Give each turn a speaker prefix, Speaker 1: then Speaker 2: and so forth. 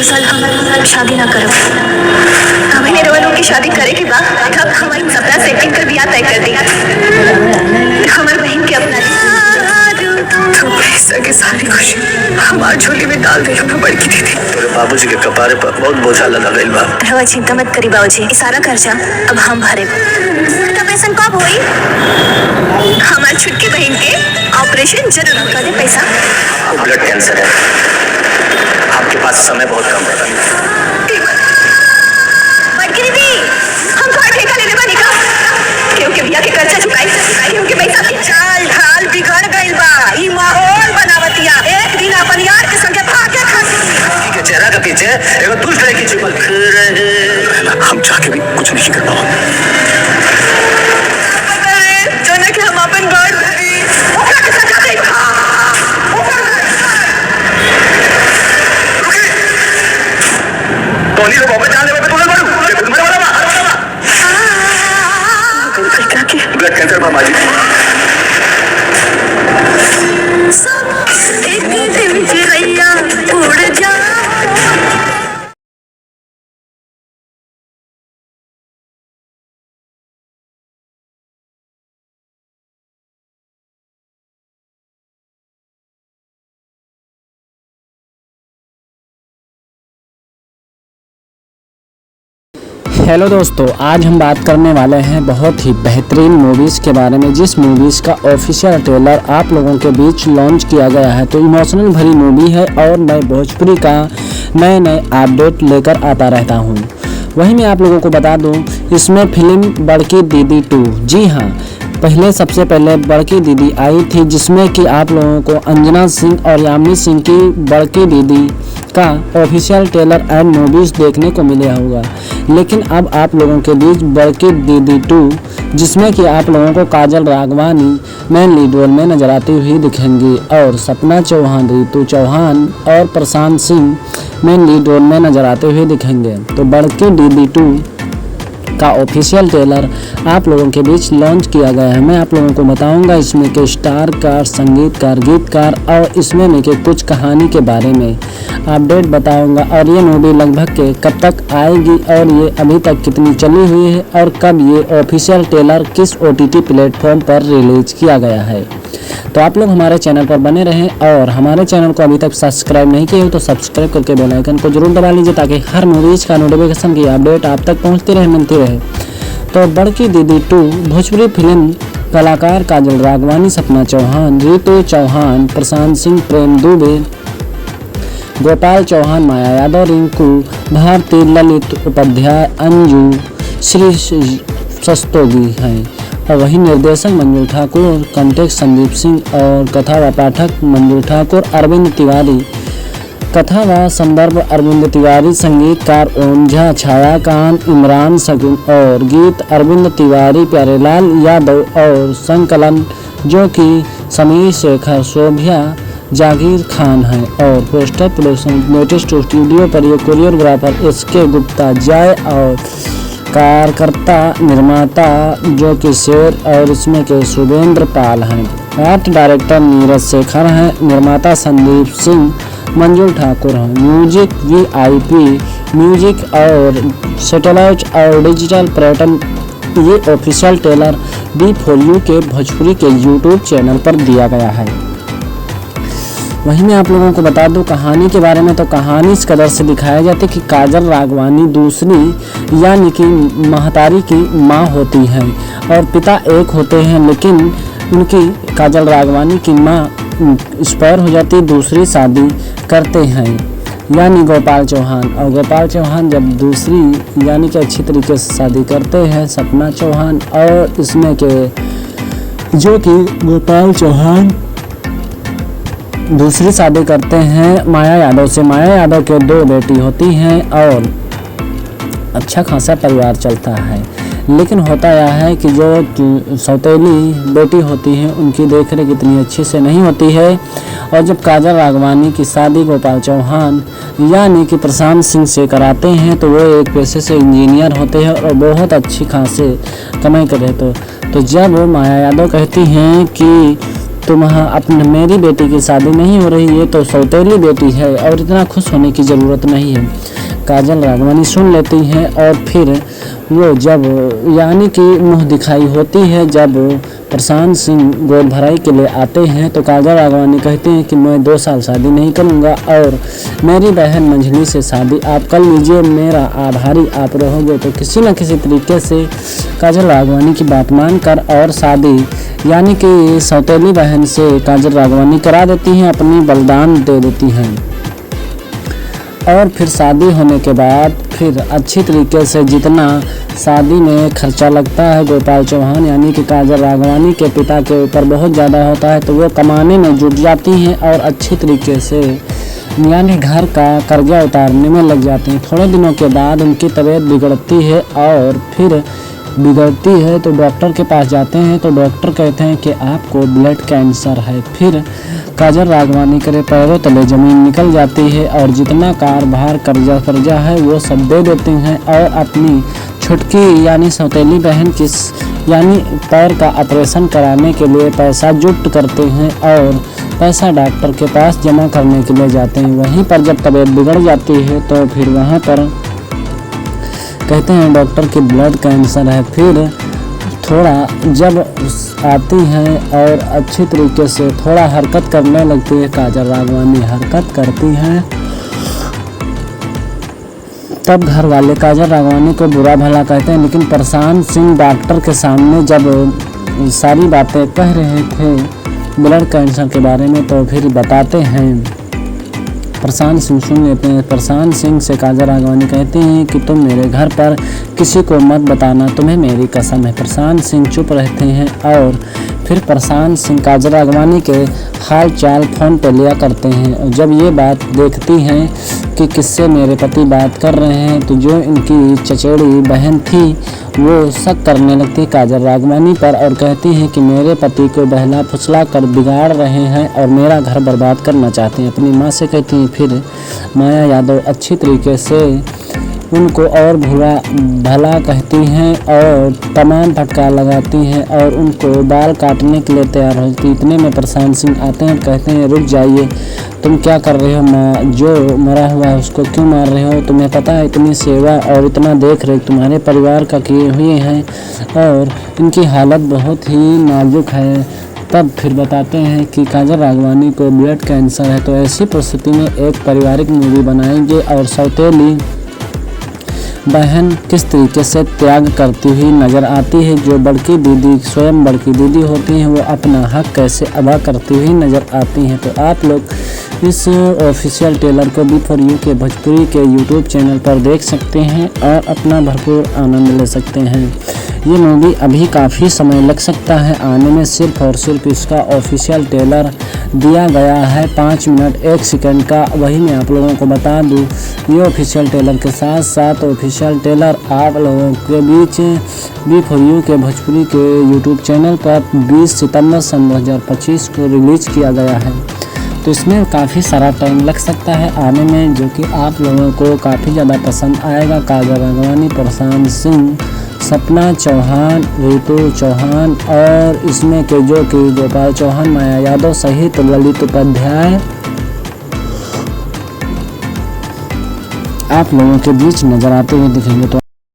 Speaker 1: साल हम शादी ना करब। हमने रोलों की शादी करे के बाद तब हमारी सपना सेटिंग कर बियाह तय कर दी। हमारी बहन के अपना तो पैसा की सारी खुशी हमारी झोली में डाल दे ना बड़की दीदी।
Speaker 2: तेरे बाबूजी के कपारे पर बहुत बोझा लगा गइल बा।
Speaker 1: रवा चिंता मत करी बाबूजी, सारा खर्चा अब हम भरे। ऑपरेशन कब हुई? हमारी छुटकी बहन के ऑपरेशन जरूर कर दे पैसा।
Speaker 2: ब्लड कैंसर है, आपके पास समय बहुत कम है।
Speaker 1: बड़की दीदी हम घर ठेका लेने बनी का क्योंकि भैया के कर्जा चुकाई क्योंकि पैसा चाल ढाल बिगड़ गइल बा। ई माहौल बनावतिया एक दिन अपन यार के संगे भागे खाती
Speaker 2: के चेहरा के पीछे एगो दुष्ट रही की छिपल रहे। हम चाह के भी कुछ नहीं कर पाओ।
Speaker 1: जाने के हम अपन घर ओकरा के सजा दे।
Speaker 2: टोनी को बॉम्बे जाने में तुले मारू ये तुम वाला बा ब्लड कैंसर बा माजी।
Speaker 1: एक दिन चिड़ैया उड़ जा।
Speaker 3: हेलो दोस्तों, आज हम बात करने वाले हैं बहुत ही बेहतरीन मूवीज़ के बारे में, जिस मूवीज़ का ऑफिशियल ट्रेलर आप लोगों के बीच लॉन्च किया गया है। तो इमोशनल भरी मूवी है और मैं भोजपुरी का नए नए अपडेट लेकर आता रहता हूं। वहीं मैं आप लोगों को बता दूं, इसमें फिल्म बड़की दीदी 2, जी हाँ, पहले सबसे पहले बड़की दीदी आई थी जिसमें कि आप लोगों को अंजना सिंह और यामिनी सिंह की बड़की दीदी का ऑफिशियल ट्रेलर एंड मूवीज़ देखने को मिला होगा। लेकिन अब आप लोगों के बीच बड़की दीदी 2, जिसमें कि आप लोगों को काजल राघवानी मेन लीड रोल में नजर आती हुई दिखेंगी और सपना चौहान, रितु चौहान और Prashant Singh main lead role में नजर आते हुए दिखेंगे। तो बड़की दीदी 2 का ऑफिशियल ट्रेलर आप लोगों के बीच लॉन्च किया गया है। मैं आप लोगों को बताऊंगा इसमें के स्टारकार, संगीतकार, गीतकार और इसमें में के कुछ कहानी के बारे में अपडेट बताऊंगा और ये मूवी लगभग के कब तक आएगी और ये अभी तक कितनी चली हुई है और कब ये ऑफिशियल ट्रेलर किस OTT प्लेटफॉर्म पर रिलीज किया गया है। तो आप लोग हमारे चैनल पर बने रहें और हमारे चैनल को अभी तक सब्सक्राइब नहीं किए हो तो सब्सक्राइब करके बेल आइकन को जरूर दबा लीजिए ताकि हर मूवीज़ का नोटिफिकेशन की अपडेट आप तक पहुंचती रहे, मिलती रहे। तो बड़की दीदी 2 भोजपुरी फिल्म कलाकार काजल राघवानी, सपना चौहान, रितु चौहान, प्रशांत सिंह, प्रेम दुबे, गोपाल चौहान, माया यादव, रिंकू भारती, ललित उपाध्याय, अंजू, श्री सस्तोगी हैं। और वहीं निर्देशक मंजू ठाकुर, कंटेक्ट संदीप सिंह और कथा व पाठक मंजू ठाकुर, अरविंद तिवारी, कथा व संदर्भ अरविंद तिवारी, संगीतकार ओम झा, छायाकांत इमरान शगुन और गीत अरविंद तिवारी, प्यारेलाल यादव और संकलन जो कि समीर शेखर, शोभिया जागीर खान है और पोस्टर प्रोडक्शन लेटेस्ट स्टूडियो पर ये कोरियोग्राफर SK गुप्ता, जय और कार्यकर्ता निर्माता जो कि शेर और इसमें के शुभेंद्र पाल हैं। आर्ट डायरेक्टर नीरज शेखर हैं, निर्माता संदीप सिंह, मंजू ठाकुर हैं। म्यूजिक VIP म्यूजिक और सैटेलाइट और डिजिटल पर्यटन। ये ऑफिशियल ट्रेलर B4U के भोजपुरी के YouTube चैनल पर दिया गया है। वहीं मैं आप लोगों को बता दूं कहानी के बारे में। तो कहानी इस कदर से दिखाया जाता है कि काजल राघवानी दूसरी यानी कि महतारी की माँ होती हैं और पिता एक होते हैं, लेकिन उनकी काजल राघवानी की माँ एक्सपायर हो जाती, दूसरी शादी करते हैं यानी गोपाल चौहान। और गोपाल चौहान जब दूसरी यानी कि अच्छी तरीके से शादी करते हैं सपना चौहान और इसमें के जो कि गोपाल चौहान दूसरी शादी करते हैं माया यादव से। माया यादव के 2 बेटी होती हैं और अच्छा खासा परिवार चलता है। लेकिन होता यह है कि जो सौतेली बेटी होती है उनकी देखरेख इतनी अच्छी से नहीं होती है और जब काजल राघवानी की शादी गोपाल चौहान यानी कि प्रशांत सिंह से कराते हैं तो वो एक पेशे से इंजीनियर होते हैं और बहुत अच्छी खासे कमाई कर रहे। तो जब माया यादव कहती हैं कि अपने मेरी बेटी की शादी नहीं हो रही, ये तो सौतेली बेटी है और इतना खुश होने की ज़रूरत नहीं है। काजल राघवानी सुन लेती हैं और फिर वो जब यानी कि मुँह दिखाई होती है, जब प्रशांत सिंह गोद भराई के लिए आते हैं तो काजल राघवानी कहते हैं कि मैं 2 साल शादी नहीं करूंगा और मेरी बहन मंझली से शादी आप कर लीजिए, मेरा आभारी आप रहोगे। तो किसी न किसी तरीके से काजल राघवानी की बात मानकर और शादी यानी कि सौतेली बहन से काजल राघवानी करा देती हैं, अपनी बलिदान दे देती हैं। और फिर शादी होने के बाद फिर अच्छी तरीके से जितना शादी में खर्चा लगता है गोपाल चौहान यानी कि काजल राघवानी के पिता के ऊपर बहुत ज़्यादा होता है, तो वो कमाने में जुट जाती हैं और अच्छी तरीके से यानी घर का कर्जा उतारने में लग जाती हैं। थोड़े दिनों के बाद उनकी तबीयत बिगड़ती है और फिर बिगड़ती है तो डॉक्टर के पास जाते हैं तो डॉक्टर कहते हैं कि आपको ब्लड कैंसर है। फिर काजल राघवानी के पैरों तले ज़मीन निकल जाती है और जितना कार कर्जा है वो सब दे देती हैं और अपनी छुटकी यानी सौतेली बहन की यानी पैर का ऑपरेशन कराने के लिए पैसा जुट करते हैं और पैसा डॉक्टर के पास जमा करने के लिए जाते हैं। वहीं पर जब तबीयत बिगड़ जाती है तो फिर वहाँ पर कहते हैं डॉक्टर की ब्लड कैंसर है। फिर थोड़ा जब आती हैं और अच्छी तरीके से थोड़ा हरकत करने लगती है, काजल राघवानी हरकत करती हैं, तब घर वाले काजल राघवानी को बुरा भला कहते हैं। लेकिन प्रशांत सिंह डॉक्टर के सामने जब सारी बातें कह रहे थे ब्लड कैंसर के बारे में तो फिर बताते हैं, प्रशांत सिंह सुन लेते हैं। प्रशांत सिंह से काजल राघवानी कहते हैं कि तुम मेरे घर पर किसी को मत बताना, तुम्हें मेरी कसम है। प्रशांत सिंह चुप रहते हैं और फिर प्रशांत सिंह काजल राघवानी के हाल चाल फ़ोन पे लिया करते हैं और जब ये बात देखती हैं कि किससे मेरे पति बात कर रहे हैं तो जो इनकी चचेड़ी बहन थी वो शक करने लगती काजल राघवानी पर और कहती हैं कि मेरे पति को बहला फुसला कर बिगाड़ रहे हैं और मेरा घर बर्बाद करना चाहते हैं। अपनी माँ से कहती हैं। फिर माया यादव अच्छी तरीके से उनको और भला कहती हैं और तमाम फटकार लगाती हैं और उनको बाल काटने के लिए तैयार होती। इतने में प्रशांत सिंह आते हैं और कहते हैं रुक जाइए, तुम क्या कर रहे हो माँ, जो मरा हुआ है उसको क्यों मार रहे हो? तुम्हें पता है इतनी सेवा और इतना देख रेख तुम्हारे परिवार का किए हुए हैं और इनकी हालत बहुत ही नाजुक है। तब फिर बताते हैं कि काजल राघवानी को ब्लड कैंसर है, तो ऐसी परिस्थिति में एक पारिवारिक मूवी बनाएंगे और सौतेली बहन किस तरीके से त्याग करती हुई नज़र आती है, जो बड़की दीदी स्वयं बड़की दीदी होती हैं वो अपना हक कैसे अदा करती हुई नज़र आती हैं। तो आप लोग इस ऑफिशियल ट्रेलर को B4U के भोजपुरी के YouTube चैनल पर देख सकते हैं और अपना भरपूर आनंद ले सकते हैं। ये मूवी अभी काफ़ी समय लग सकता है आने में, सिर्फ और सिर्फ इसका ऑफिशियल ट्रेलर दिया गया है 5 मिनट 1 सेकंड का। वही मैं आप लोगों को बता दूं, ये ऑफिशियल ट्रेलर के साथ साथ ऑफिशियल ट्रेलर आप लोगों के बीच B4U के भोजपुरी के YouTube चैनल पर 20 सितंबर सन 2025 को रिलीज़ किया गया है। तो इसमें काफ़ी सारा टाइम लग सकता है आने में, जो कि आप लोगों को काफ़ी ज़्यादा पसंद आएगा। काजल राघवानी, प्रशांत सिंह, सपना चौहान, रितु चौहान और इसमें के जो कि गोपाल चौहान, माया यादव सहित ललित उपाध्याय आप लोगों के बीच नजर आते हुए दिखेंगे। तो